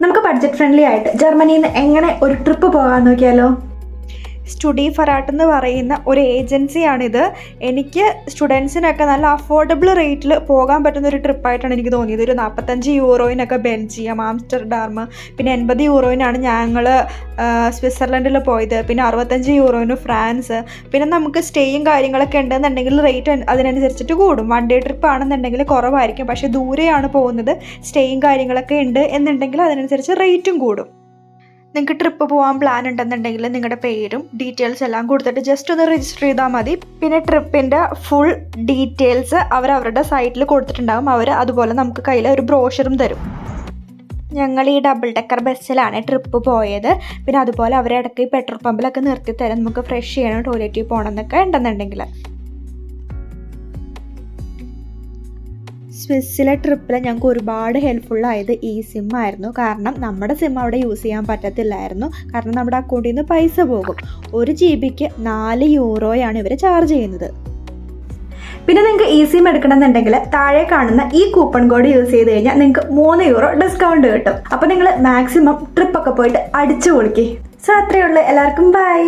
നമുക്ക് budget friendly ആയിട്ട് ജർമ്മനിയിൽ നിന്ന് എങ്ങനെ ഒരു ട്രിപ്പ് പോകാൻ നോക്കിയാലോ? സ്റ്റുഡി ഫറാട്ട് എന്ന് പറയുന്ന ഒരു ഏജൻസിയാണിത്. എനിക്ക് സ്റ്റുഡൻസിനൊക്കെ നല്ല അഫോർഡബിൾ റേറ്റിൽ പോകാൻ പറ്റുന്ന ഒരു ട്രിപ്പായിട്ടാണ് എനിക്ക് തോന്നിയത്. ഒരു 45 യൂറോയിനൊക്കെ ബെൽജിയം, ആംസ്റ്റർഡാം, പിന്നെ 80 യൂറോയിനാണ് ഞങ്ങൾ സ്വിറ്റ്സർലൻഡിൽ പോയത്. പിന്നെ 65 യൂറോയിന് ഫ്രാൻസ്. പിന്നെ നമുക്ക് സ്റ്റേയും കാര്യങ്ങളൊക്കെ ഉണ്ടെന്നുണ്ടെങ്കിൽ റേറ്റ് അതിനനുസരിച്ചിട്ട് കൂടും. 1 ഡേ ട്രിപ്പ് ആണെന്നുണ്ടെങ്കിൽ കുറവായിരിക്കും. പക്ഷേ ദൂരെയാണ് പോകുന്നത്, സ്റ്റേയും കാര്യങ്ങളൊക്കെ ഉണ്ട് എന്നുണ്ടെങ്കിൽ അതിനനുസരിച്ച് റേറ്റും കൂടും. നിങ്ങൾക്ക് ട്രിപ്പ് പോകാൻ പ്ലാൻ ഉണ്ടെന്നുണ്ടെങ്കിൽ നിങ്ങളുടെ പേരും ഡീറ്റെയിൽസ് എല്ലാം കൊടുത്തിട്ട് ജസ്റ്റ് ഒന്ന് രജിസ്റ്റർ ചെയ്താൽ മതി. പിന്നെ ട്രിപ്പിൻ്റെ ഫുൾ ഡീറ്റെയിൽസ് അവരുടെ സൈറ്റിൽ കൊടുത്തിട്ടുണ്ടാകും. അവർ അതുപോലെ നമുക്ക് കയ്യിൽ ഒരു ബ്രോഷറും തരും. ഞങ്ങൾ ഈ ഡബിൾ ഡെക്കർ ബസ്സിലാണ് ട്രിപ്പ് പോയത്. പിന്നെ അതുപോലെ അവരിടയ്ക്ക് ഈ പെട്രോൾ പമ്പിലൊക്കെ നിർത്തി തരാം, നമുക്ക് ഫ്രഷ് ചെയ്യണം, ടോയ്ലറ്റിൽ പോകണം എന്നൊക്കെ ഉണ്ടെന്നുണ്ടെങ്കിൽ. സ്വിസ്സിലെ ട്രിപ്പിൽ ഞങ്ങൾക്ക് ഒരുപാട് ഹെൽപ്ഫുള്ളായത് ഈ സിം ആയിരുന്നു. കാരണം നമ്മുടെ സിം അവിടെ യൂസ് ചെയ്യാൻ പറ്റത്തില്ലായിരുന്നു. കാരണം നമ്മുടെ അക്കൗണ്ടിൽ നിന്ന് പൈസ പോകും. 1 GB 4 യൂറോയാണ് ഇവർ ചാർജ് ചെയ്യുന്നത്. പിന്നെ നിങ്ങൾക്ക് ഈ സിം എടുക്കണമെന്നുണ്ടെങ്കിൽ താഴെ കാണുന്ന ഈ കൂപ്പൺ കോഡ് യൂസ് ചെയ്ത് കഴിഞ്ഞാൽ നിങ്ങൾക്ക് 3 യൂറോ ഡിസ്കൗണ്ട് കിട്ടും. അപ്പോൾ നിങ്ങൾ മാക്സിമം ട്രിപ്പൊക്കെ പോയിട്ട് അടിച്ചു പൊളിക്കേ. സോ അത്രയേ ഉള്ളൂ. എല്ലാവർക്കും ബൈ.